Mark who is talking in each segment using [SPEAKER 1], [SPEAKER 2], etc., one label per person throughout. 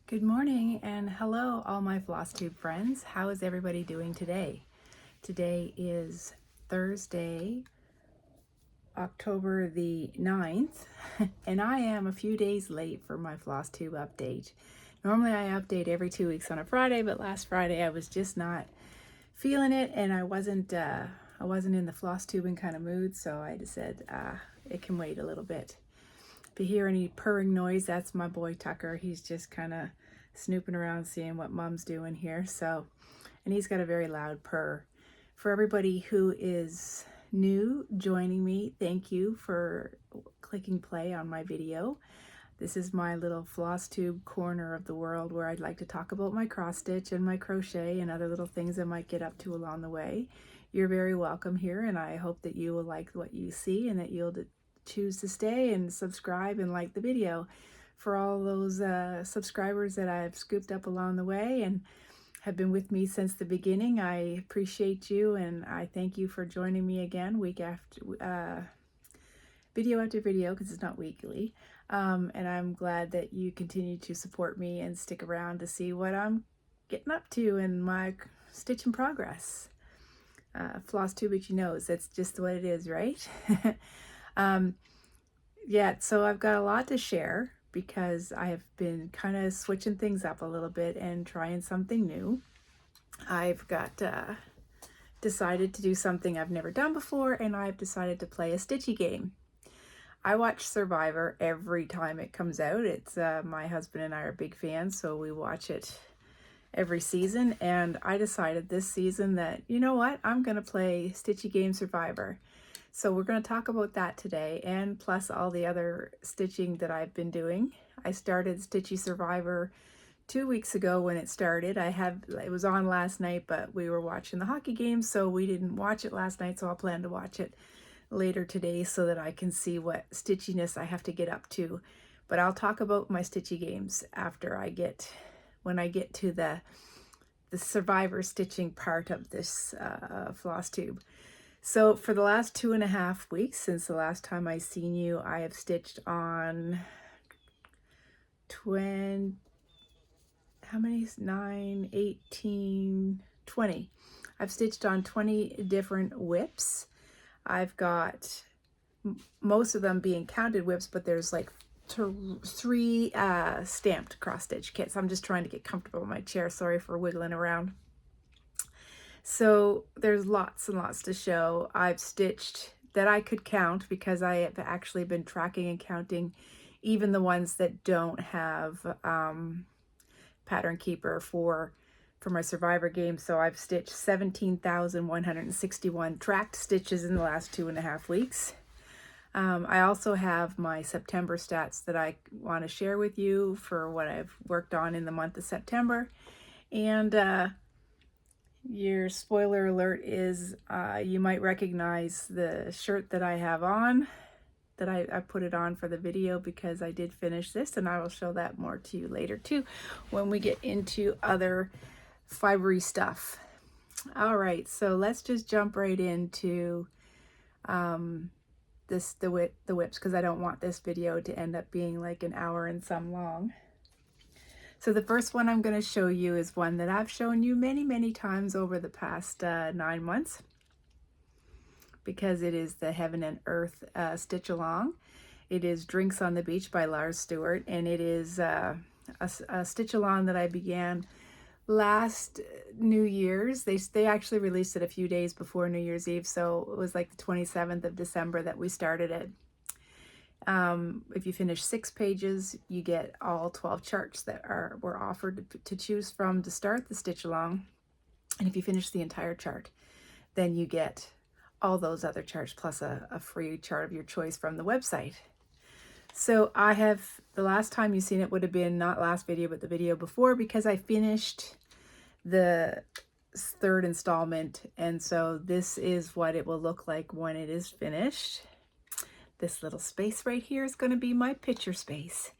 [SPEAKER 1] Good morning and hello all my Flosstube friends. How is everybody doing today? Today is Thursday, October the 9th, and I am a few days late for my Flosstube update. Normally I update every 2 weeks on a Friday, but last Friday I was just not feeling it and I wasn't in the Flosstubing kind of mood, so I just said it can wait a little bit. If you hear any purring noise, that's my boy Tucker. He's just kind of snooping around seeing what mom's doing here. And he's got a very loud purr. For everybody who is new joining me, thank you for clicking play on my video. This is my little Flosstube corner of the world where I'd like to talk about my cross stitch and my crochet and other little things I might get up to along the way. You're very welcome here, and I hope that you will like what you see and that you'll choose to stay and subscribe and like the video. For all those subscribers that I've scooped up along the way and have been with me since the beginning, I appreciate you and I thank you for joining me again week after video after video, because it's not weekly. And I'm glad that you continue to support me and stick around to see what I'm getting up to in my stitch in progress. Flosstube, knows that's just what it is, right? Yeah, so I've got a lot to share because I have been kind of switching things up a little bit and trying something new. I've got decided to do something I've never done before, and I've decided to play a stitchy game. I watch Survivor every time it comes out. It's my husband and I are big fans, so we watch it every season, and I decided this season that, you know what, I'm going to play Stitchy Game Survivor. So we're going to talk about that today, and plus all the other stitching that I've been doing. I started Stitchy Survivor 2 weeks ago when it started. It was on last night, but we were watching the hockey game, so we didn't watch it last night, so I'll plan to watch it later today so that I can see what stitchiness I have to get up to. But I'll talk about my stitchy games when I get to the Survivor stitching part of this Flosstube. So for the last 2.5 weeks, since the last time I seen you, I have stitched on 20, how many? 9, 18, 20. I've stitched on 20 different whips. I've got most of them being counted whips, but there's like 3 stamped cross stitch kits. I'm just trying to get comfortable in my chair. Sorry for wiggling around. So there's lots and lots to show. I've stitched that I could count because I have actually been tracking and counting even the ones that don't have pattern keeper for my Survivor game. So I've stitched 17,161 tracked stitches in the last 2.5 weeks. I also have my September stats that I want to share with you for what I've worked on in the month of September. And your spoiler alert is you might recognize the shirt that I have on, that I put it on for the video because I did finish this, and I will show that more to you later too when we get into other fibery stuff. All right, so let's just jump right into the whips, because I don't want this video to end up being like an hour and some long. So the first one I'm going to show you is one that I've shown you many times over the past 9 months, because it is the Heaven and Earth stitch along. It is Drinks on the Beach by Lars Stewart, and it is a stitch along that I began last New Year's. They actually released it a few days before New Year's Eve, so it was like the 27th of December that we started it. If you finish 6 pages, you get all 12 charts that were offered to choose from to start the stitch along. And if you finish the entire chart, then you get all those other charts plus a free chart of your choice from the website. So the last time you seen it would have been not last video, but the video before, because I finished the 3rd installment. And so this is what it will look like when it is finished. This little space right here is going to be my picture space.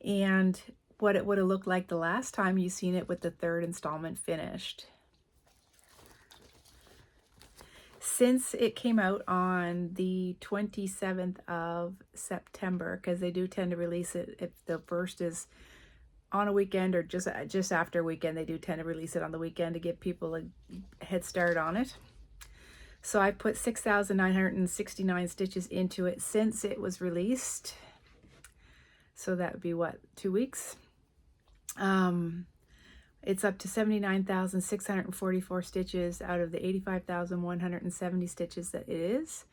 [SPEAKER 1] And what it would have looked like the last time you seen it with the 3rd installment finished. Since it came out on the 27th of September, because they do tend to release it if the first is on a weekend or just after a weekend. They do tend to release it on the weekend to give people a head start on it. So I put 6,969 stitches into it since it was released. So that would be what, 2 weeks? It's up to 79,644 stitches out of the 85,170 stitches that it is.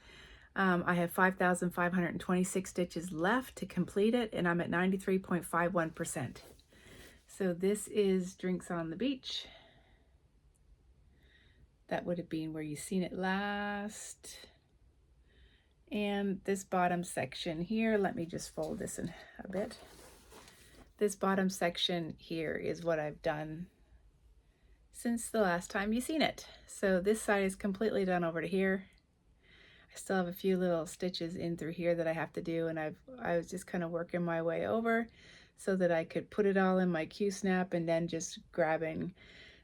[SPEAKER 1] I have 5,526 stitches left to complete it, and I'm at 93.51%. So this is Drinks on the Beach. That would have been where you seen it last. And this bottom section here, let me just fold this in a bit. This bottom section here is what I've done since the last time you seen it. So this side is completely done over to here. I still have a few little stitches in through here that I have to do, and I was just kind of working my way over so that I could put it all in my Q-snap, and then just grabbing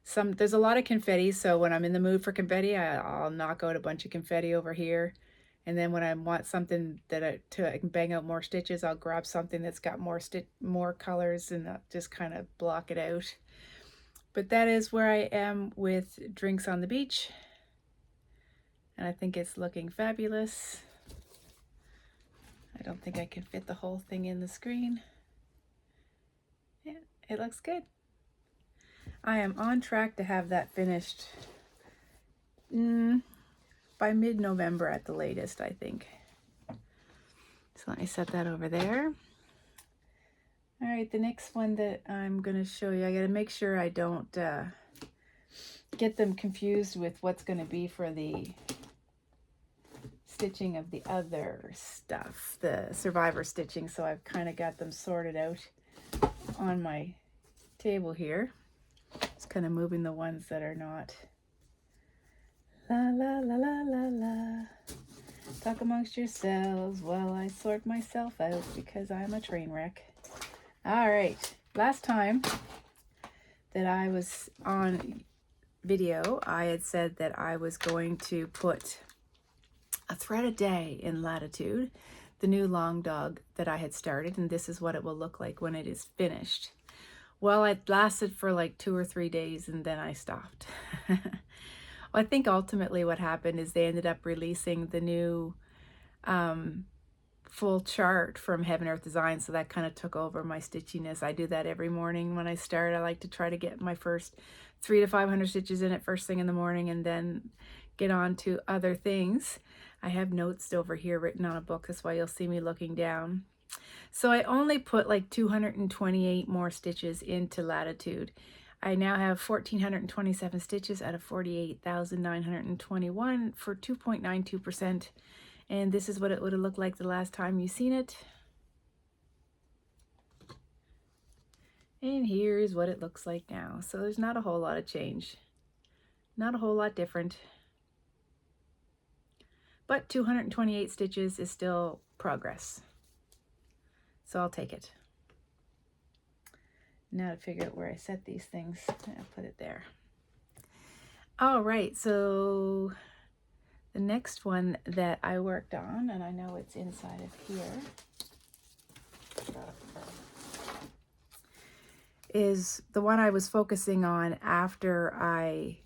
[SPEAKER 1] some. There's a lot of confetti, so when I'm in the mood for confetti, I'll knock out a bunch of confetti over here. And then when I want something that I can bang out more stitches, I'll grab something that's got more colors, and just kind of block it out. But that is where I am with Drinks on the Beach. And I think it's looking fabulous. I don't think I can fit the whole thing in the screen. Yeah, it looks good. I am on track to have that finished by mid-November at the latest, I think. So let me set that over there. All right, the next one that I'm going to show you, I got to make sure I don't get them confused with what's going to be for the stitching of the other stuff, the survivor stitching. So I've kind of got them sorted out on my table here. Just kind of moving the ones that are not. La la la la la la. Talk amongst yourselves while I sort myself out because I'm a train wreck. All right, last time that I was on video, I had said that I was going to put a thread a day in Latitude, the new long dog that I had started, and this is what it will look like when it is finished. Well, it lasted for like 2 or 3 days, and then I stopped. Well, I think ultimately what happened is they ended up releasing the new full chart from Heaven Earth Design, so that kind of took over my stitchiness. I do that every morning when I start. I like to try to get my first 300 to 500 stitches in it first thing in the morning, and then get on to other things. I have notes over here written on a book. That's why you'll see me looking down. So I only put like 228 more stitches into Latitude. I now have 1,427 stitches out of 48,921 for 2.92%. And this is what it would have looked like the last time you seen it. And here's what it looks like now. So there's not a whole lot of change. Not a whole lot different. But 228 stitches is still progress. So I'll take it. Now to figure out where I set these things, I'll put it there. All right, so the next one that I worked on, and I know it's inside of here, is the one I was focusing on after I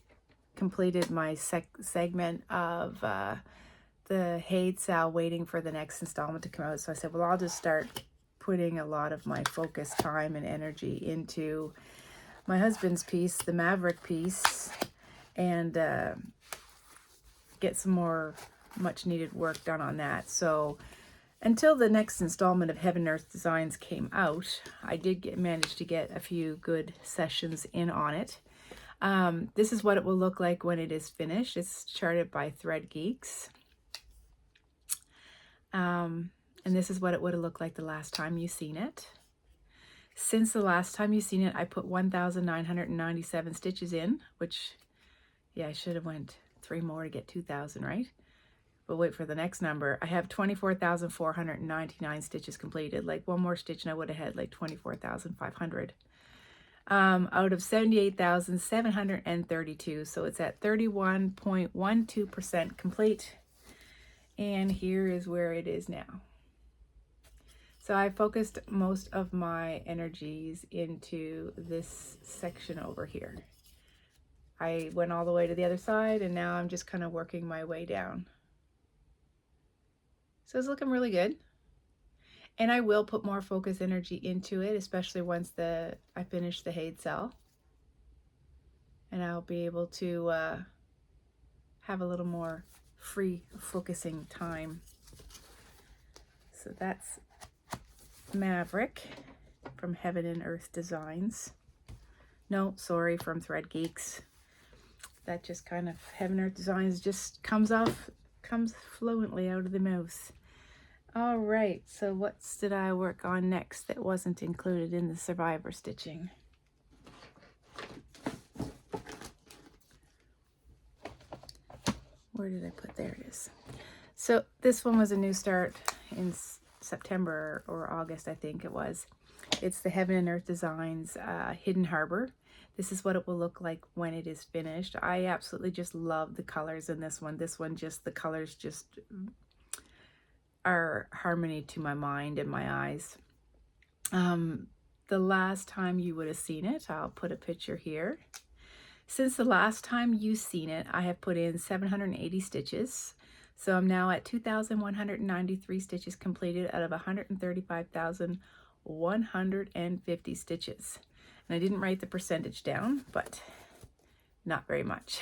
[SPEAKER 1] completed my segment of the Haid Sal waiting for the next installment to come out. So I said, well, I'll just start putting a lot of my focus, time, and energy into my husband's piece, the Maverick piece, and get some more much needed work done on that. So until the next installment of Heaven Earth Designs came out, I did manage to get a few good sessions in on it. This is what it will look like when it is finished. It's charted by Thread Geeks. And this is what it would have looked like the last time you seen it. Since the last time you seen it, I put 1,997 stitches in, which, yeah, I should have went 3 more to get 2,000, right? But wait for the next number. I have 24,499 stitches completed. Like 1 more stitch and I would have had like 24,500. Out of 78,732. So it's at 31.12% complete. And here is where it is now. So I focused most of my energies into this section over here. I went all the way to the other side, and now I'm just kind of working my way down. So it's looking really good. And I will put more focus energy into it, especially once I finish the Haid cell. And I'll be able to have a little more free focusing time. So that's Maverick from Heaven and Earth Designs. No, sorry, from Thread Geeks. That just kind of, Heaven and Earth Designs just comes fluently out of the mouth. All right, so what did I work on next that wasn't included in the survivor stitching? Where did I put? There it is. So this one was a new start in September or August, I think it was. It's the Heaven and Earth Designs Hidden Harbor. This is what it will look like when it is finished. I absolutely just love the colors in this one. This one, just the colors just are harmony to my mind and my eyes. The last time you would have seen it, I'll put a picture here. Since the last time you've seen it, I have put in 780 stitches. So I'm now at 2,193 stitches completed out of 135,150 stitches. And I didn't write the percentage down, but not very much.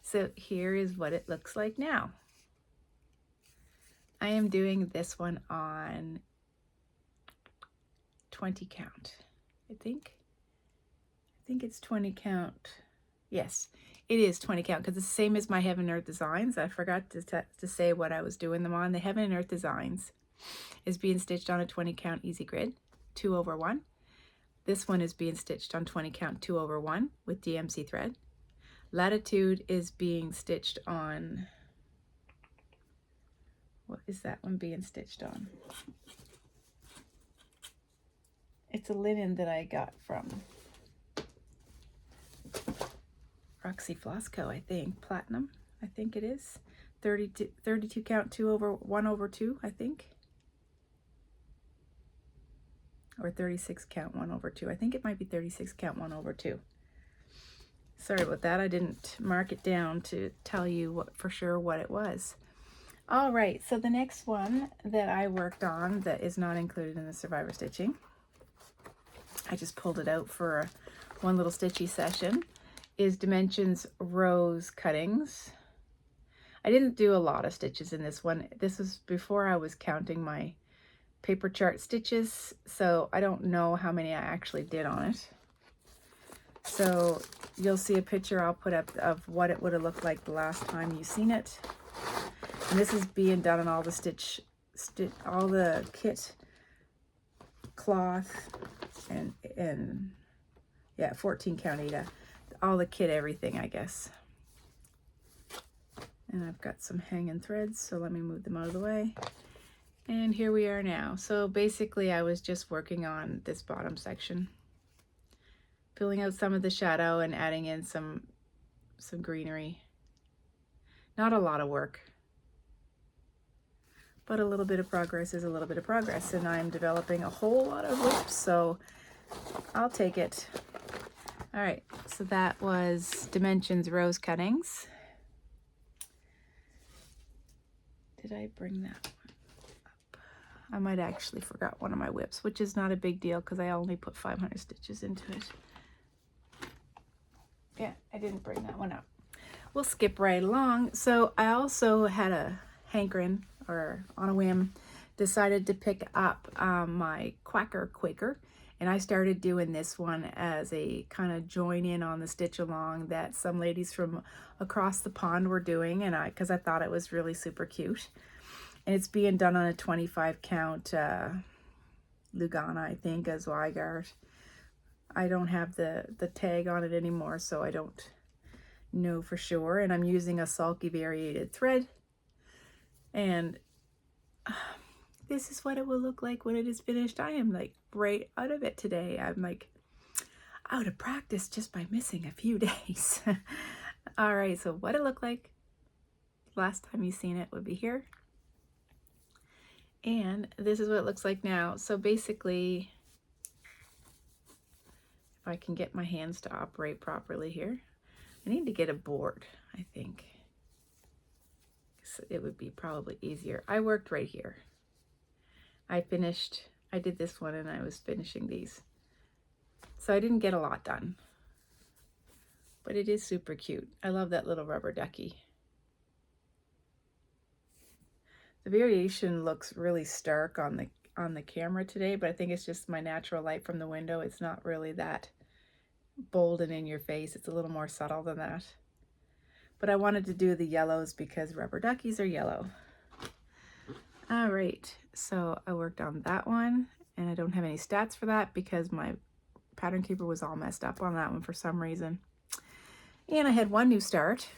[SPEAKER 1] So here is what it looks like now. I am doing this one on 20 count, I think it's 20 count. Yes, it is 20 count because it's the same as my Heaven and Earth Designs. I forgot to say what I was doing them on. The Heaven and Earth Designs is being stitched on a 20 count easy grid, 2/1. This one is being stitched on 20 count 2/1 with DMC thread. Latitude is being stitched on, what is that one being stitched on? It's a linen that I got from Roxy Flosco, I think. Platinum, I think it is. 32 count 1/2, I think. Or 36 count 1/2. I think it might be 36 count 1/2. Sorry about that. I didn't mark it down to tell you for sure what it was. All right, so the next one that I worked on that is not included in the survivor stitching, I just pulled it out for one little stitchy session, is Dimensions Rose Cuttings. I didn't do a lot of stitches in this one. This was before I was counting my paper chart stitches, so I don't know how many I actually did on it. So you'll see a picture I'll put up of what it would have looked like the last time you've seen it. And this is being done on all the all the kit cloth and yeah, 14 count Ada, all the kit, everything, I guess. And I've got some hanging threads, so let me move them out of the way. And here we are now. So basically I was just working on this bottom section, filling out some of the shadow and adding in some greenery. Not a lot of work, but a little bit of progress is a little bit of progress, and I'm developing a whole lot of loops, so I'll take it. All right, so that was Dimensions Rose Cuttings. Did I bring that one up? I might actually forgot one of my whips, which is not a big deal because I only put 500 stitches into it. Yeah, I didn't bring that one up. We'll skip right along. So I also had a hankering, or on a whim, decided to pick up my Quaker, and I started doing this one as a kind of join in on the stitch along that some ladies from across the pond were doing, and because I thought it was really super cute. And it's being done on a 25 count Lugana, I think, as Zweigart. I don't have the tag on it anymore, so I don't know for sure. And I'm using a sulky variated thread, and this is what it will look like when it is finished. I am like right out of it today. I'm like out of practice just by missing a few days. All right, so what it looked like last time you seen it would be here. And this is what it looks like now. So basically, if I can get my hands to operate properly here, I need to get a board, I think. So it would be probably easier. I worked right here. I did this one and I was finishing these. So I didn't get a lot done, but it is super cute. I love that little rubber ducky. The variation looks really stark on the camera today, but I think it's just my natural light from the window. It's not really that bold and in your face. It's a little more subtle than that. But I wanted to do the yellows because rubber duckies are yellow. All right, so I worked on that one, and I don't have any stats for that because my pattern keeper was all messed up on that one for some reason. And I had one new start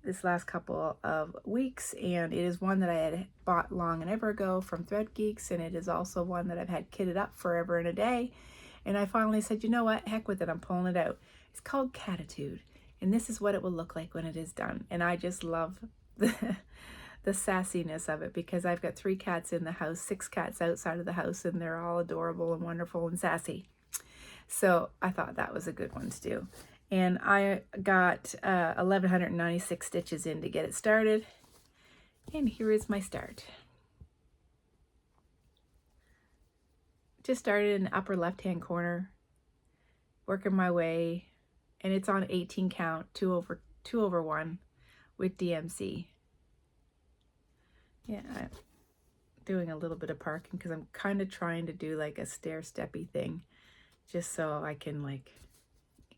[SPEAKER 1] this last couple of weeks, and it is one that I had bought long and ever ago from Thread Geeks, and it is also one that I've had kitted up forever and a day. And I finally said, you know what, heck with it, I'm pulling it out. It's called Catitude, and this is what it will look like when it is done. And I just love the sassiness of it because I've got 3 cats in the house, 6 cats outside of the house, and they're all adorable and wonderful and sassy. So I thought that was a good one to do. And I got 1,196 stitches in to get it started. And here is my start. Just started in the upper left-hand corner, working my way, and it's on 18 count, 2 over 1 with DMC. Yeah, I'm doing a little bit of parking because I'm kind of trying to do like a stair-steppy thing, just so I can like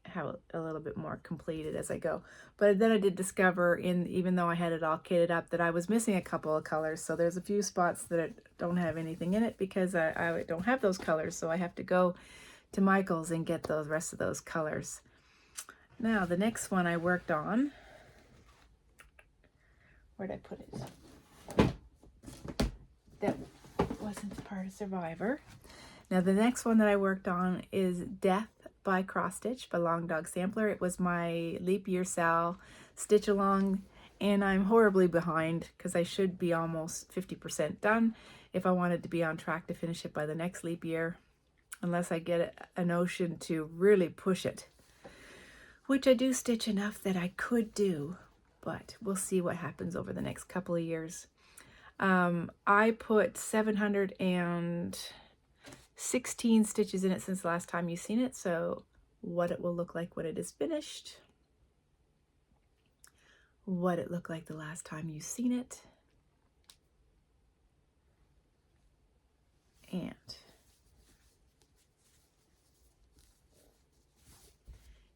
[SPEAKER 1] have a little bit more completed as I go. But then I did discover, even though I had it all kitted up, that I was missing a couple of colors. So there's a few spots that don't have anything in it because I don't have those colors. So I have to go to Michael's and get those rest of those colors. Now the next one I worked on, where'd I put it? That wasn't part of Survivor. Now the next one that I worked on is Death by Cross Stitch by Long Dog Sampler. It was my leap year Sal stitch along, and I'm horribly behind because I should be almost 50% done if I wanted to be on track to finish it by the next leap year, unless I get a notion to really push it, which I do stitch enough that I could do, but we'll see what happens over the next couple of years. I put 716 stitches in it since the last time you've seen it, so what it will look like when it is finished, what it looked like the last time you've seen it, and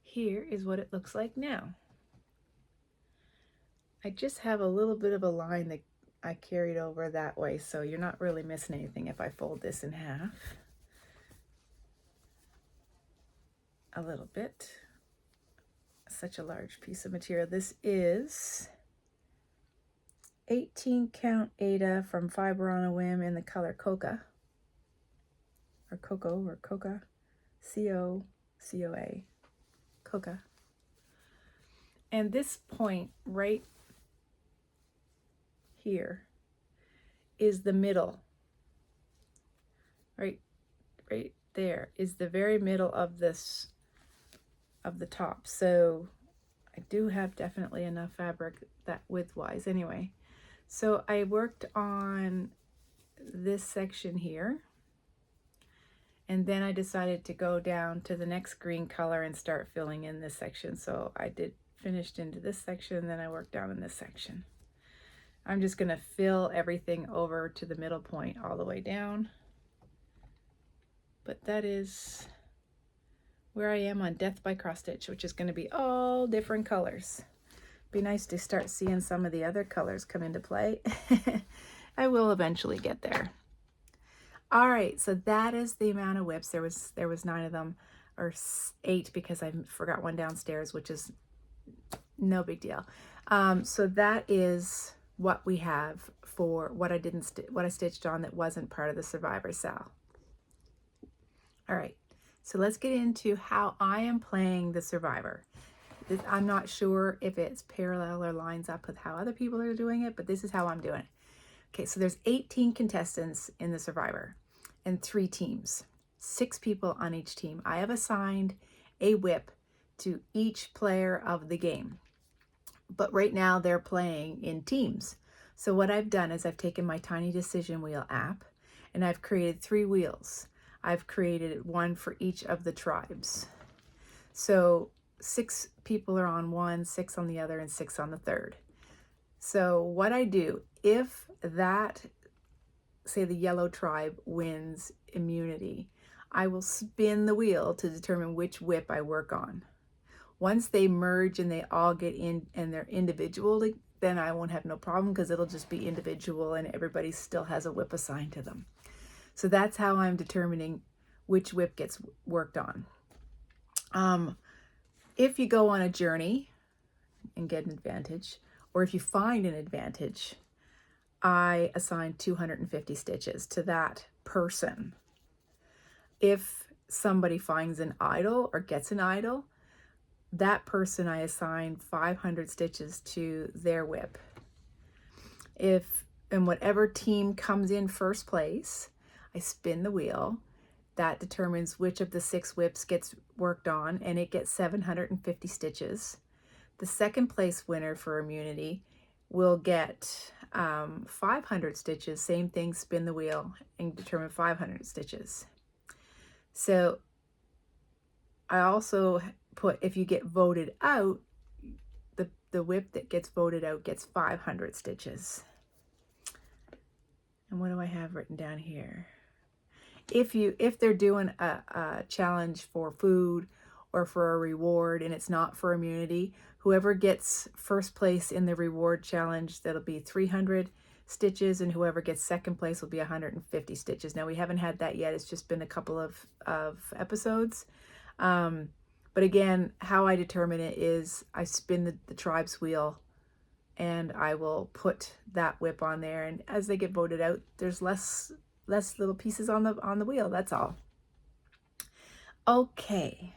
[SPEAKER 1] here is what it looks like now. I just have a little bit of a line that I carried over that way, so you're not really missing anything if I fold this in half a little bit. Such a large piece of material. This is 18 count Ada from Fiber on a Whim in the color Coca, or Cocoa, or Coca, C-O-C-O-A, Coca. And this point right here is the middle. Right there is the very middle of this, of the top. So I do have definitely enough fabric that width-wise anyway. So I worked on this section here, and then I decided to go down to the next green color and start filling in this section. So I finished into this section, then I worked down in this section. I'm just going to fill everything over to the middle point all the way down. But that is where I am on Death by Cross Stitch, which is going to be all different colors. Be nice to start seeing some of the other colors come into play. I will eventually get there. All right, so that is the amount of whips. There was 9 of them, or 8 because I forgot one downstairs, which is no big deal. So that is what we have for what I stitched on that wasn't part of the Survivor Sal. All right, so let's get into how I am playing the Survivor. I'm not sure if it's parallel or lines up with how other people are doing it, but this is how I'm doing it. Okay, so there's 18 contestants in the Survivor and 3 teams, 6 people on each team. I have assigned a whip to each player of the game, but right now they're playing in teams. So what I've done is I've taken my Tiny Decision Wheel app and I've created 3 wheels. I've created one for each of the tribes. So 6 people are on one, 6 on the other, and 6 on the third. So what I do, if that, say the yellow tribe wins immunity, I will spin the wheel to determine which whip I work on. Once they merge and they all get in and they're individual, then I won't have no problem because it'll just be individual and everybody still has a whip assigned to them. So that's how I'm determining which whip gets worked on. If you go on a journey and get an advantage, or if you find an advantage, I assign 250 stitches to that person. If somebody finds an idol or gets an idol, that person I assign 500 stitches to their whip. If in whatever team comes in first place, I spin the wheel. That determines which of the 6 whips gets worked on, and it gets 750 stitches. The second place winner for immunity will get 500 stitches. Same thing, spin the wheel and determine 500 stitches. So I also put, if you get voted out, the whip that gets voted out gets 500 stitches. And what do I have written down here? If they're doing a challenge for food or for a reward and it's not for immunity, whoever gets first place in the reward challenge, that'll be 300 stitches, and whoever gets second place will be 150 stitches. Now we haven't had that yet. It's just been a couple of episodes. But again, how I determine it is I spin the tribe's wheel and I will put that whip on there. And as they get voted out, there's less little pieces on the wheel, that's all. Okay.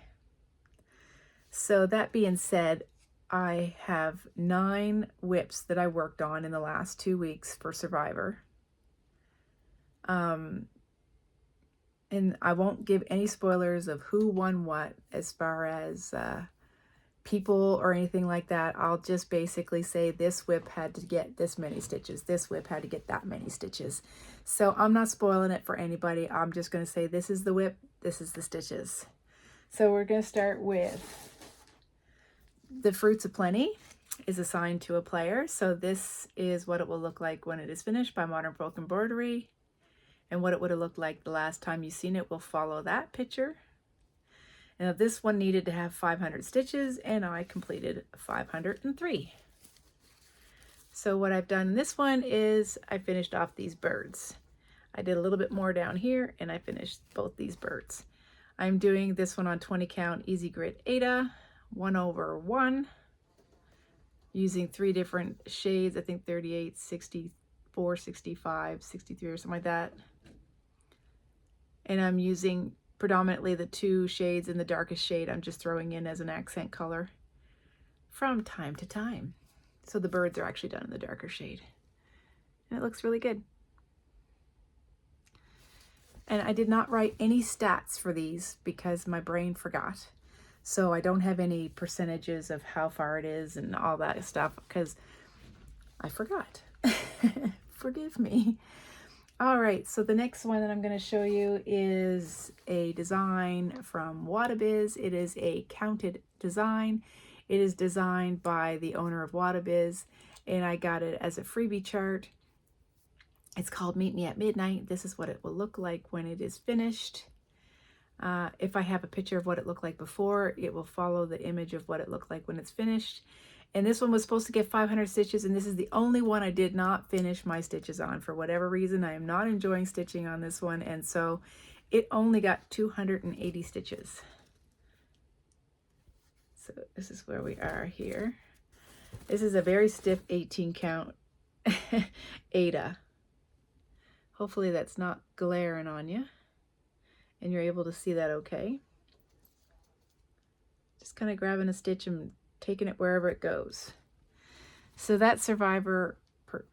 [SPEAKER 1] So that being said, I have 9 whips that I worked on in the last 2 weeks for Survivor. And I won't give any spoilers of who won what as far as people or anything like that. I'll just basically say this whip had to get this many stitches. This whip had to get that many stitches. So I'm not spoiling it for anybody. I'm just going to say this is the whip, this is the stitches. So we're going to start with the Fruits of Plenty is assigned to a player. So this is what it will look like when it is finished by Modern Folk Embroidery. And what it would have looked like the last time you've seen it will follow that picture. Now this one needed to have 500 stitches and I completed 503. So what I've done in this one is I finished off these birds. I did a little bit more down here and I finished both these birds. I'm doing this one on 20 count Easy Grit Aida, 1/1, using 3 different shades, I think 38, 64, 65, 63 or something like that. And I'm using predominantly the 2 shades in the darkest shade. I'm just throwing in as an accent color from time to time. So the birds are actually done in the darker shade. And it looks really good. And I did not write any stats for these because my brain forgot. So I don't have any percentages of how far it is and all that stuff because I forgot. Forgive me. All right, so the next one that I'm going to show you is a design from Wadabiz. It is a counted design. It is designed by the owner of Wadabiz, and I got it as a freebie chart. It's called Meet Me at Midnight. This is what it will look like when it is finished. If I have a picture of what it looked like before, it will follow the image of what it looked like when it's finished. And this one was supposed to get 500 stitches, and this is the only one I did not finish my stitches on. For whatever reason, I am not enjoying stitching on this one, and so it only got 280 stitches. So this is where we are here. This is a very stiff 18 count Aida. Hopefully that's not glaring on you, and you're able to see that okay. Just kind of grabbing a stitch and taking it wherever it goes. So that Survivor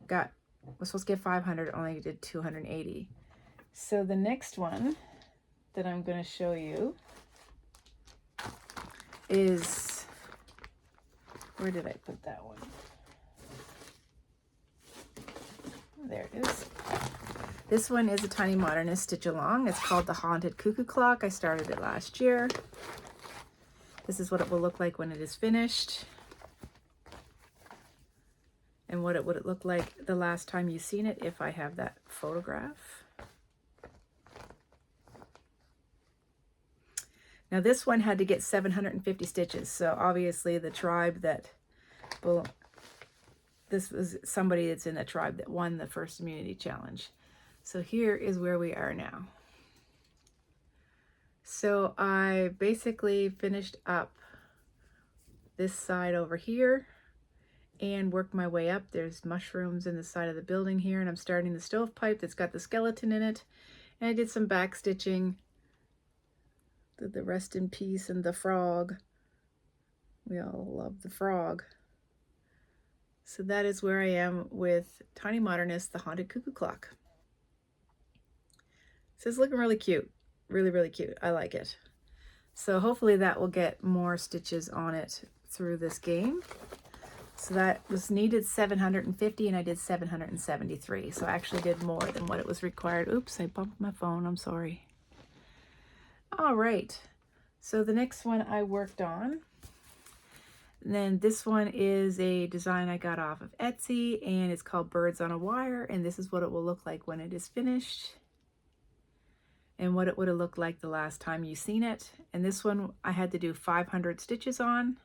[SPEAKER 1] got was supposed to get 500, only did 280. So the next one that I'm going to show you is, where did I put that one? There it is. This one is a Tiny Modernist Stitch Along. It's called the Haunted Cuckoo Clock. I started it last year. This is what it will look like when it is finished. And what it would look like the last time you've seen it, if I have that photograph. Now this one had to get 750 stitches. So obviously the tribe that, well, this was somebody that's in the tribe that won the first immunity challenge. So here is where we are now. So I basically finished up this side over here and worked my way up. There's mushrooms in the side of the building here, and I'm starting the stovepipe that's got the skeleton in it. And I did some back stitching, the rest in peace and the frog. We all love the frog. So that is where I am with Tiny Modernist, the Haunted Cuckoo Clock. So it's looking really cute. Really, really cute. I like it. So hopefully that will get more stitches on it through this game. So that was needed 750 and I did 773. So I actually did more than what it was required. Oops, I bumped my phone. I'm sorry. All right. So the next one I worked on, and then this one is a design I got off of Etsy, and it's called Birds on a Wire. And this is what it will look like when it is finished, and what it would have looked like the last time you seen it. And this one I had to do 500 stitches on.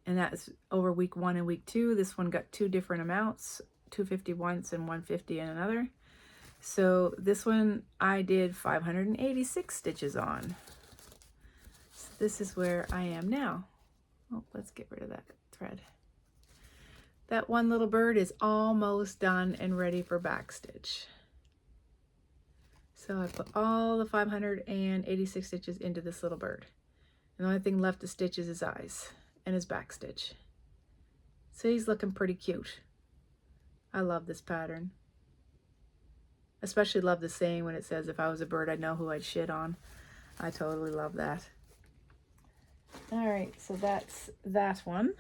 [SPEAKER 1] And that's over week 1 and week 2. This one got 2 different amounts, 250 once and 150 in another. So this one I did 586 stitches on. So this is where I am now. Oh, let's get rid of that thread. That one little bird is almost done and ready for backstitch. So I put all the 586 stitches into this little bird. And the only thing left to stitch is his eyes and his backstitch. So he's looking pretty cute. I love this pattern. Especially love the saying when it says, if I was a bird, I'd know who I'd shit on. I totally love that. All right, so that's that one.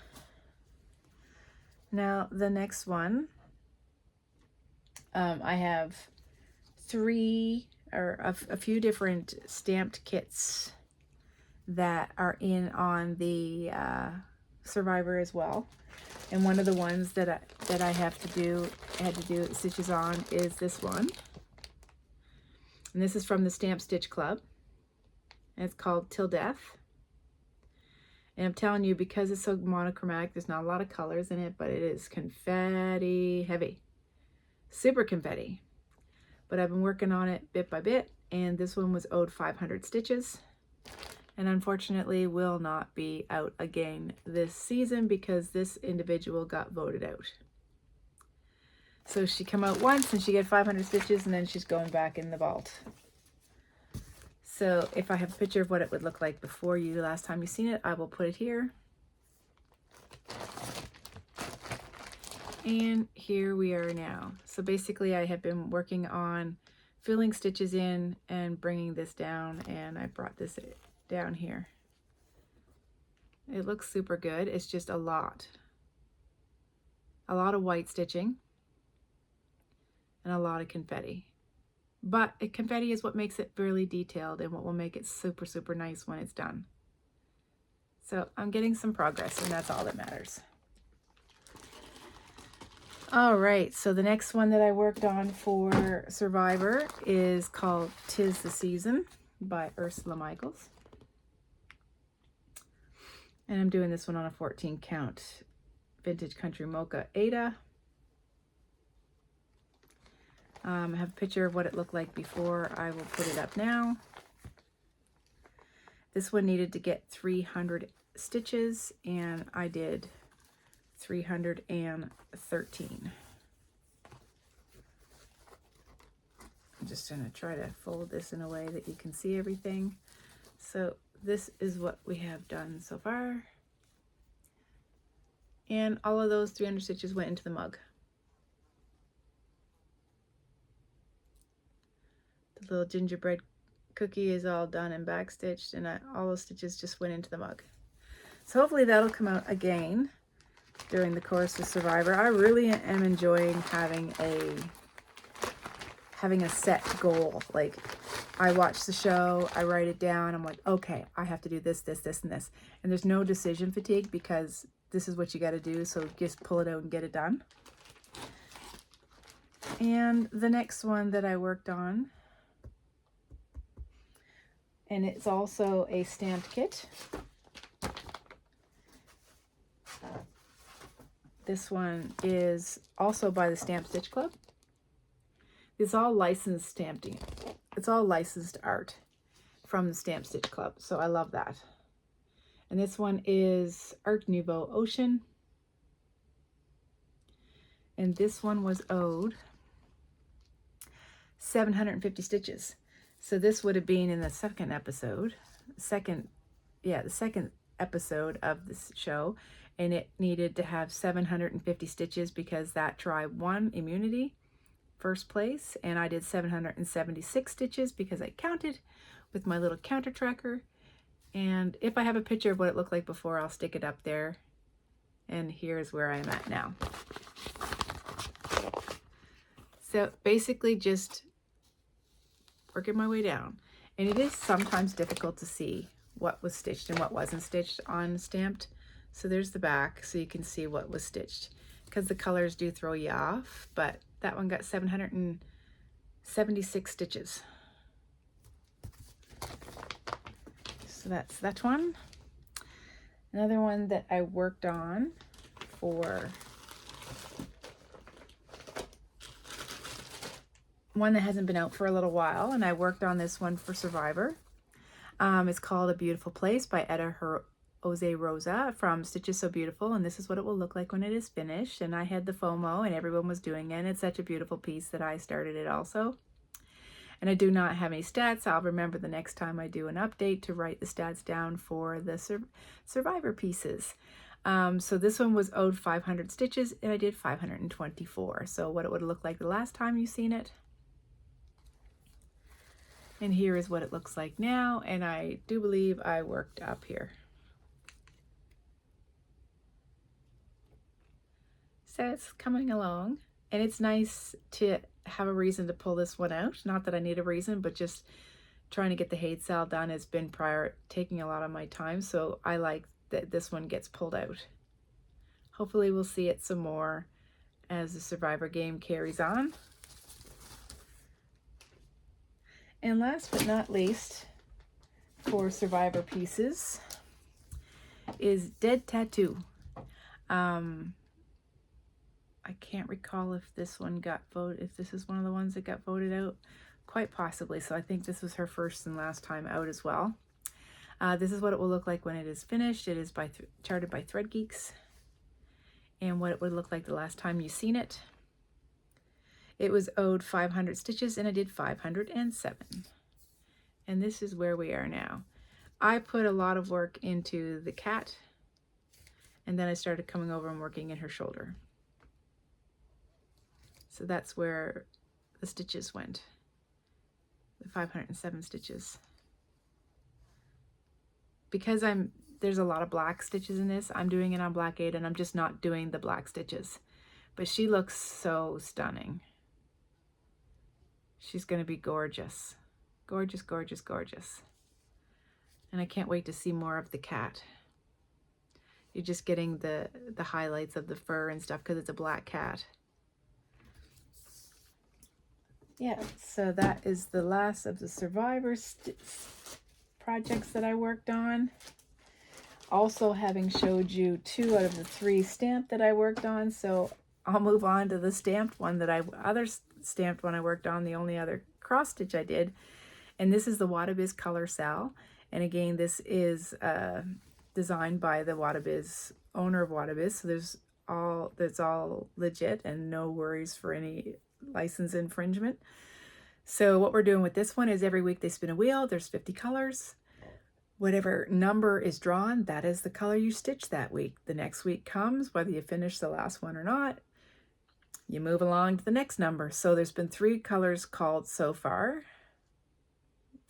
[SPEAKER 1] Now the next one, I have a few different stamped kits that are in on the Survivor as well. And one of the ones that I had to do stitches on is this one. And this is from the Stamp Stitch Club. And it's called Till Death. And I'm telling you, because it's so monochromatic, there's not a lot of colors in it, but it is confetti heavy. Super confetti. But I've been working on it bit by bit, and this one was owed 500 stitches. And unfortunately will not be out again this season because this individual got voted out. So she come out once and she get 500 stitches, and then she's going back in the vault. So if I have a picture of what it would look like before you, the last time you've seen it, I will put it here. And here we are now. So basically I have been working on filling stitches in and bringing this down, and I brought this down here. It looks super good. It's just a lot of white stitching and a lot of confetti. But confetti is what makes it really detailed and what will make it super, super nice when it's done. So I'm getting some progress, and that's all that matters. All right, so the next one that I worked on for Survivor is called 'Tis the Season by Ursula Michaels. And I'm doing this one on a 14 count Vintage Country Mocha Ada. I have a picture of what it looked like before. I will put it up now. This one needed to get 300 stitches, and I did 313. I'm just going to try to fold this in a way that you can see everything. So this is what we have done so far. And all of those 300 stitches went into the mug. The little gingerbread cookie is all done and backstitched, and all those stitches just went into the mug. So hopefully that'll come out again during the course of Survivor. I really am enjoying having a set goal. Like, I watch the show, I write it down, I'm like, okay, I have to do this, this, this, and this. And there's no decision fatigue because this is what you got to do, so just pull it out and get it done. And the next one that I worked on, and it's also a stamped kit. This one is also by the Stamp Stitch Club. It's all licensed stamping. It's all licensed art from the Stamp Stitch Club, so I love that. And this one is Art Nouveau Ocean. And this one was owed 750 stitches. So this would have been in the second episode. The second episode of this show. And it needed to have 750 stitches because that tribe won immunity, first place, and I did 776 stitches because I counted with my little counter tracker. And if I have a picture of what it looked like before, I'll stick it up there. And here's where I'm at now. So basically just working my way down. And it is sometimes difficult to see what was stitched and what wasn't stitched on Stamped. So there's the back, so you can see what was stitched, because the colors do throw you off. But that one got 776 stitches. So that's that one. Another one that I worked on for one that hasn't been out for a little while, and I worked on this one for Survivor. It's called A Beautiful Place by Etta Jose Rosa from Stitches So Beautiful, and this is what it will look like when it is finished. And I had the FOMO and everyone was doing it, and it's such a beautiful piece that I started it also. And I do not have any stats. I'll remember the next time I do an update to write the stats down for the Survivor pieces. So this one was owed 500 stitches and I did 524. So what it would look like the last time you seen it. And here is what it looks like now, and I do believe I worked up here. So it's coming along, and it's nice to have a reason to pull this one out. Not that I need a reason, but just trying to get the hate cell done has been taking a lot of my time, so I like that this one gets pulled out. Hopefully we'll see it some more as the Survivor game carries on. And last but not least, for Survivor pieces, is Dead Tattoo. I can't recall if this one got voted, if this is one of the ones that got voted out. Quite possibly. So I think this was her first and last time out as well. This is what it will look like when it is finished. It is charted by Thread Geeks. And what it would look like the last time you seen it. It was owed 500 stitches and I did 507. And this is where we are now. I put a lot of work into the cat, and then I started coming over and working in her shoulder. So that's where the stitches went, the 507 stitches. Because there's a lot of black stitches in this, I'm doing it on black 8 and I'm just not doing the black stitches. But she looks so stunning. She's going to be gorgeous. Gorgeous, gorgeous, gorgeous. And I can't wait to see more of the cat. You're just getting the highlights of the fur and stuff because it's a black cat. Yeah, so that is the last of the Survivor projects that I worked on. Also, having showed you 2 out of the 3 stamped that I worked on, so I'll move on to the stamped one other stamped one I worked on, the only other cross stitch I did. And this is the Wadabiz Color Cell. And again, this is designed by the Wadabiz, owner of Wadabiz. So that's all legit and no worries for any license infringement. So what we're doing with this one is every week they spin a wheel. There's 50 colors. Whatever number is drawn, that is the color you stitch that week. The next week comes, whether you finish the last one or not, you move along to the next number. So there's been 3 colors called so far.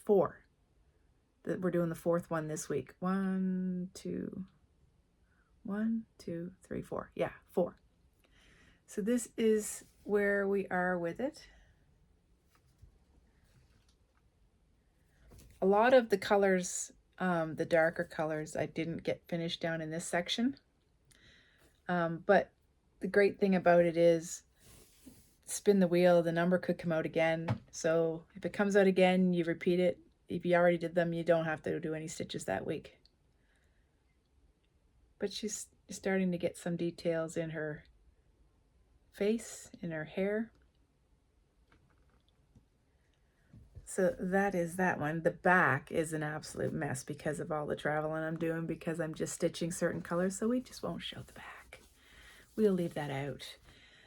[SPEAKER 1] 4. We're doing the 4th one this week. 1, 2, 1, 2, 3, 4. Yeah, 4. So this is where we are with it. A lot of the colors, the darker colors, I didn't get finished down in this section. But the great thing about it is, spin the wheel, the number could come out again. So if it comes out again, you repeat it. If you already did them, you don't have to do any stitches that week. But she's starting to get some details in her face, in her hair. So that is that one. The back is an absolute mess because of all the traveling I'm doing, because I'm just stitching certain colors, so we just won't show the back. We'll leave that out.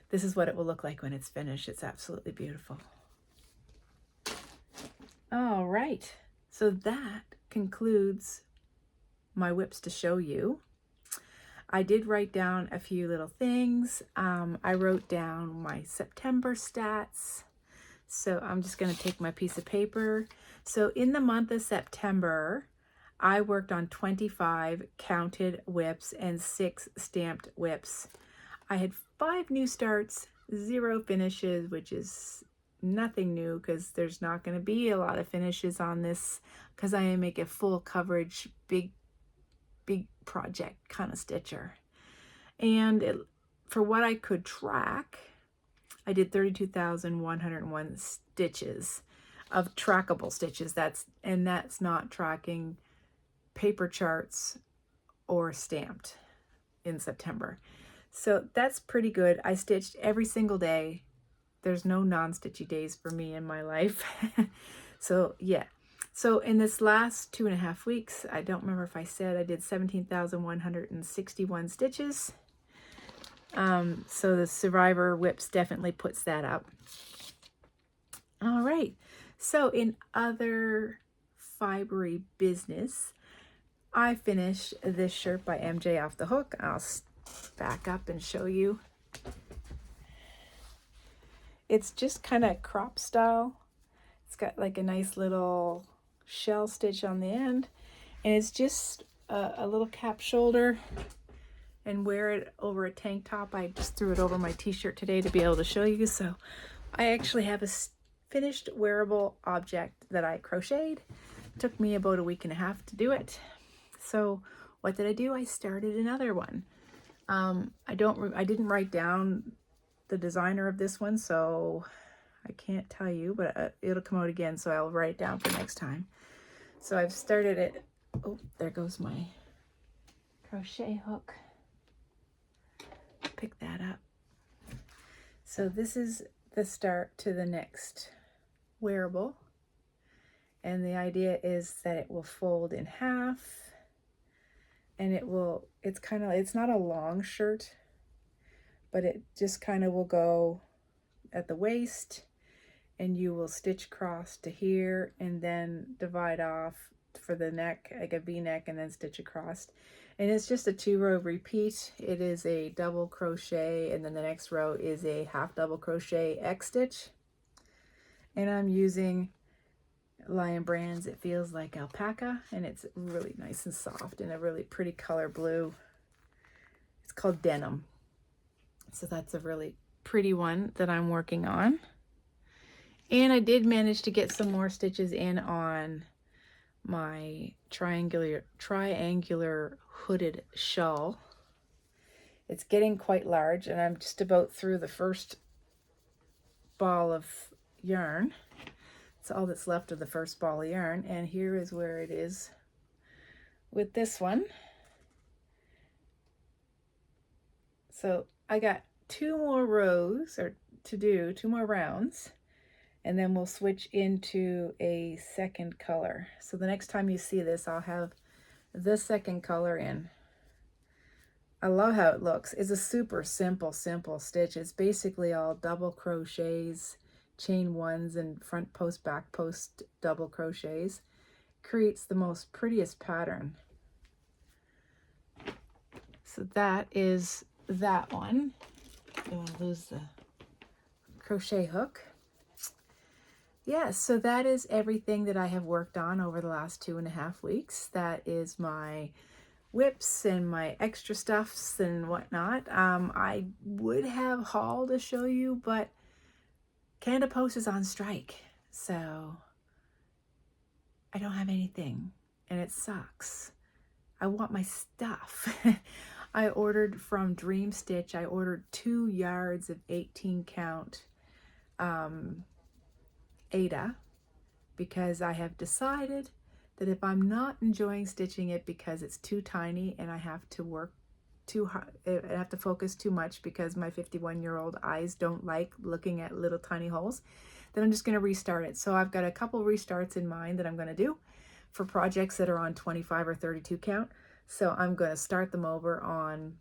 [SPEAKER 1] This is what it will look like when it's finished. It's absolutely beautiful. All right, so that concludes my whips to show you. I did write down a few little things. I wrote down my September stats. So I'm just going to take my piece of paper. So in the month of September, I worked on 25 counted whips and 6 stamped whips. I had 5 new starts, 0 finishes, which is nothing new because there's not going to be a lot of finishes on this because I make a full coverage, big project kind of stitcher. And for what I could track, I did 32,101 stitches of trackable stitches. That's not tracking paper charts or stamped in September. So that's pretty good. I stitched every single day. There's no non-stitchy days for me in my life. So yeah. So in this last 2.5 weeks, I don't remember if I said I did 17,161 stitches. So the Survivor Whips definitely puts that up. All right, so in other fibery business, I finished this shirt by MJ off the hook. I'll back up and show you. It's just kind of crop style. It's got like a nice little shell stitch on the end, and it's just a little cap shoulder, and wear it over a tank top. I just threw it over my t-shirt today to be able to show you. So I actually have a finished wearable object that I crocheted. It took me about 1.5 weeks to do it. So what did I do? I started another one. I didn't write down the designer of this one, so I can't tell you, but it'll come out again, so I'll write it down for next time. So I've started it. Oh, there goes my crochet hook. Pick that up. So this is the start to the next wearable, and the idea is that it will fold in half, and it's not a long shirt, but it just kind of will go at the waist, and you will stitch across to here and then divide off for the neck, like a V-neck, and then stitch across. And it's just a 2-row repeat. It is a double crochet, and then the next row is a half double crochet X stitch. And I'm using Lion Brands It Feels Like Alpaca, and it's really nice and soft and a really pretty color blue. It's called Denim. So that's a really pretty one that I'm working on. And I did manage to get some more stitches in on my triangular hooded shawl. It's getting quite large, and I'm just about through the first ball of yarn. It's all that's left of the first ball of yarn, and here is where it is with this one. So I got 2 more rows to do, 2 more rounds, and then we'll switch into a second color. So the next time you see this, I'll have the second color in. I love how it looks. It's a super simple stitch. It's basically all double crochets, chain ones, and front post, back post double crochets. creates the most prettiest pattern. So that is that one. Don't want to lose the crochet hook. Yeah, so that is everything that I have worked on over the last 2.5 weeks. That is my whips and my extra stuffs and whatnot. I would have haul to show you, but Canada Post is on strike, so I don't have anything, and it sucks. I want my stuff. I ordered from Dream Stitch. I ordered 2 yards of 18 count Aida, because I have decided that if I'm not enjoying stitching it because it's too tiny and I have to work too hard, I have to focus too much because my 51-year-old eyes don't like looking at little tiny holes, then I'm just going to restart it. So I've got a couple restarts in mind that I'm going to do for projects that are on 25 or 32 count. So I'm going to start them over on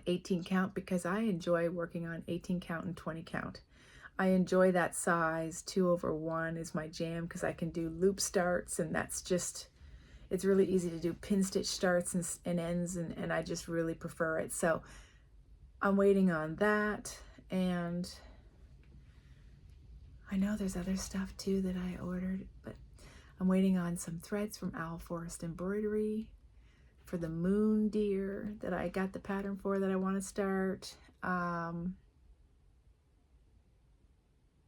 [SPEAKER 1] 18 count because I enjoy working on 18 count and 20 count. I enjoy that size. 2/1 is my jam because I can do loop starts, and that's just, it's really easy to do pin stitch starts and ends, and I just really prefer it. So I'm waiting on that, and I know there's other stuff too that I ordered, but I'm waiting on some threads from Owl Forest Embroidery for the moon deer that I got the pattern for that I want to start.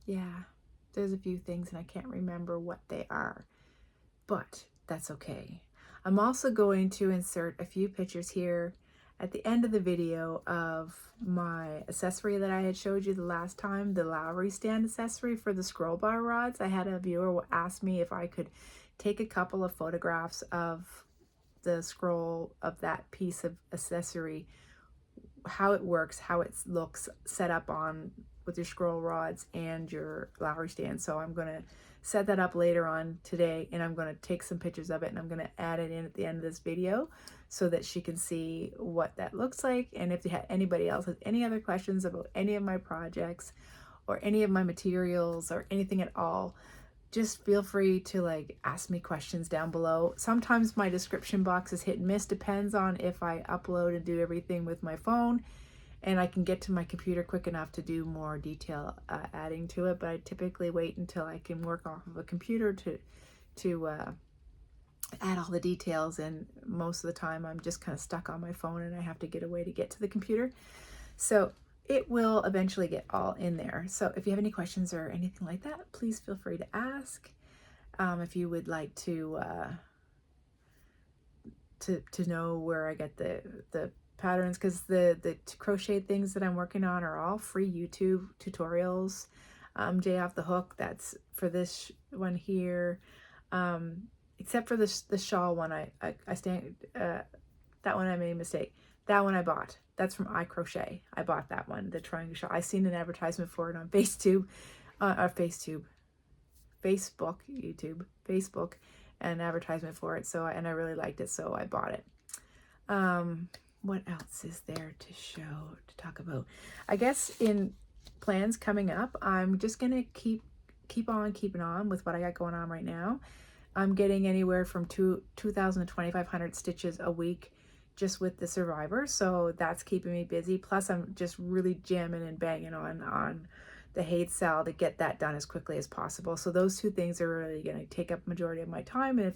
[SPEAKER 1] Yeah, there's a few things and I can't remember what they are, but that's okay. I'm also going to insert a few pictures here at the end of the video of my accessory that I had showed you the last time, the Lowry stand accessory for the scroll bar rods. I had a viewer ask me if I could take a couple of photographs of the scroll of that piece of accessory, how it works, how it looks set up on with your scroll rods and your Lowry stand. So I'm going to set that up later on today, and I'm going to take some pictures of it, and I'm going to add it in at the end of this video so that she can see what that looks like. And if anybody else has any other questions about any of my projects or any of my materials or anything at all, just feel free to like ask me questions down below. Sometimes my description box is hit and miss, depends on if I upload and do everything with my phone and I can get to my computer quick enough to do more detail adding to it, but I typically wait until I can work off of a computer to add all the details, and most of the time I'm just kind of stuck on my phone and I have to get away to get to the computer. So it will eventually get all in there. So if you have any questions or anything like that, please feel free to ask. If you would like to know where I get the patterns, because the crochet things that I'm working on are all free YouTube tutorials. J Off the Hook, that's for this one here, except for the shawl one. That one I made a mistake. That one I bought. That's from I Crochet. I bought that one, the triangle shawl. I seen an advertisement for it on Facebook, Facebook, an advertisement for it. So and I really liked it, so I bought it. What else is there to talk about? I guess in plans coming up, I'm just gonna keep on keeping on with what I got going on right now. I'm getting anywhere from 2,000 to 2,500 stitches a week just with the Survivor, so that's keeping me busy. Plus I'm just really jamming and banging on the Hate Cell to get that done as quickly as possible. So those two things are really going to take up majority of my time, and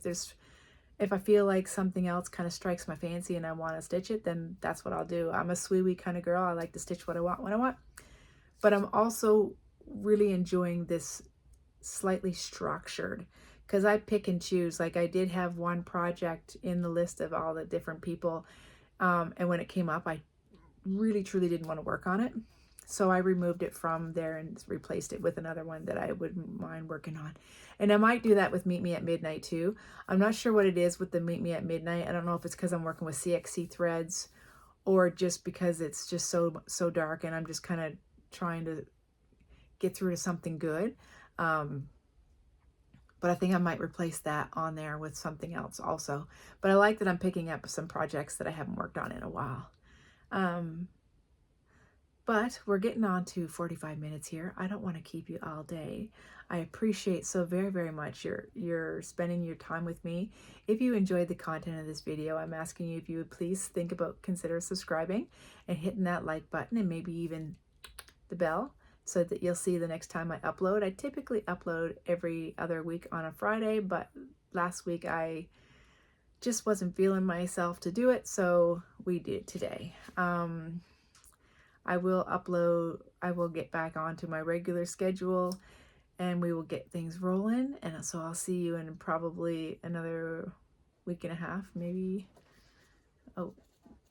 [SPEAKER 1] if I feel like something else kind of strikes my fancy and I want to stitch it, then that's what I'll do. I'm a sweetie kind of girl. I like to stitch what I want when I want, but I'm also really enjoying this slightly structured, because I pick and choose. Like I did have one project in the list of all the different people, and when it came up, I really truly didn't want to work on it, so I removed it from there and replaced it with another one that I wouldn't mind working on. And I might do that with Meet Me at Midnight too. I'm not sure what it is with the Meet Me at Midnight. I don't know if it's because I'm working with CXC threads or just because it's just so dark and I'm just kind of trying to get through to something good. But I think I might replace that on there with something else also. But I like that I'm picking up some projects that I haven't worked on in a while. But we're getting on to 45 minutes here. I don't want to keep you all day. I appreciate so very, very much your spending your time with me. If you enjoyed the content of this video, I'm asking you if you would please consider subscribing and hitting that like button and maybe even the bell so that you'll see the next time I upload. I typically upload every other week on a Friday, but last week I just wasn't feeling myself to do it, so we did today. I will get back onto my regular schedule and we will get things rolling. And so I'll see you in probably another week and a half, maybe. Oh,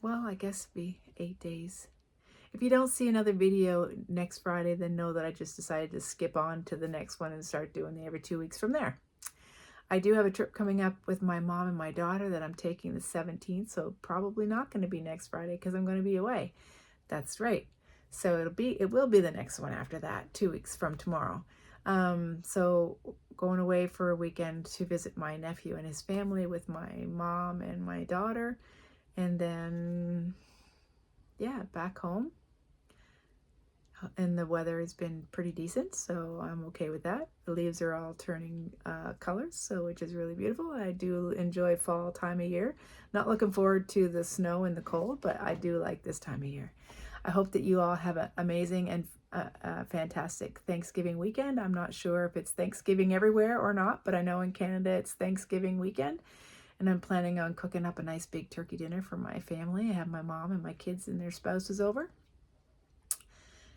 [SPEAKER 1] well, I guess be 8 days. If you don't see another video next Friday, then know that I just decided to skip on to the next one and start doing the every 2 weeks from there. I do have a trip coming up with my mom and my daughter that I'm taking the 17th, so probably not going to be next Friday because I'm going to be away. That's right. So it will be the next one after that, 2 weeks from tomorrow. So going away for a weekend to visit my nephew and his family with my mom and my daughter, and then yeah, back home. And the weather has been pretty decent, so I'm okay with that. The leaves are all turning colors, so which is really beautiful. I do enjoy fall time of year. Not looking forward to the snow and the cold, but I do like this time of year. I hope that you all have an amazing and fantastic Thanksgiving weekend. I'm not sure if it's Thanksgiving everywhere or not, but I know in Canada it's Thanksgiving weekend, and I'm planning on cooking up a nice big turkey dinner for my family. I have my mom and my kids and their spouses over.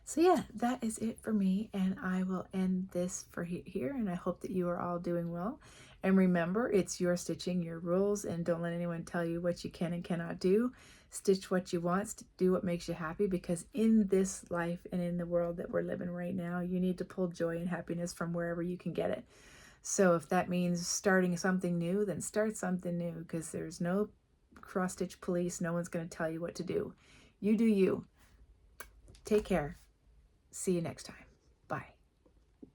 [SPEAKER 1] So yeah, that is it for me, and I will end this for here, and I hope that you are all doing well. And remember, it's your stitching, your rules, and don't let anyone tell you what you can and cannot do. Stitch what you want, do what makes you happy, because in this life and in the world that we're living right now, you need to pull joy and happiness from wherever you can get it. So if that means starting something new, then start something new, because there's no cross-stitch police. No one's going to tell you what to do. You do you. Take care. See you next time.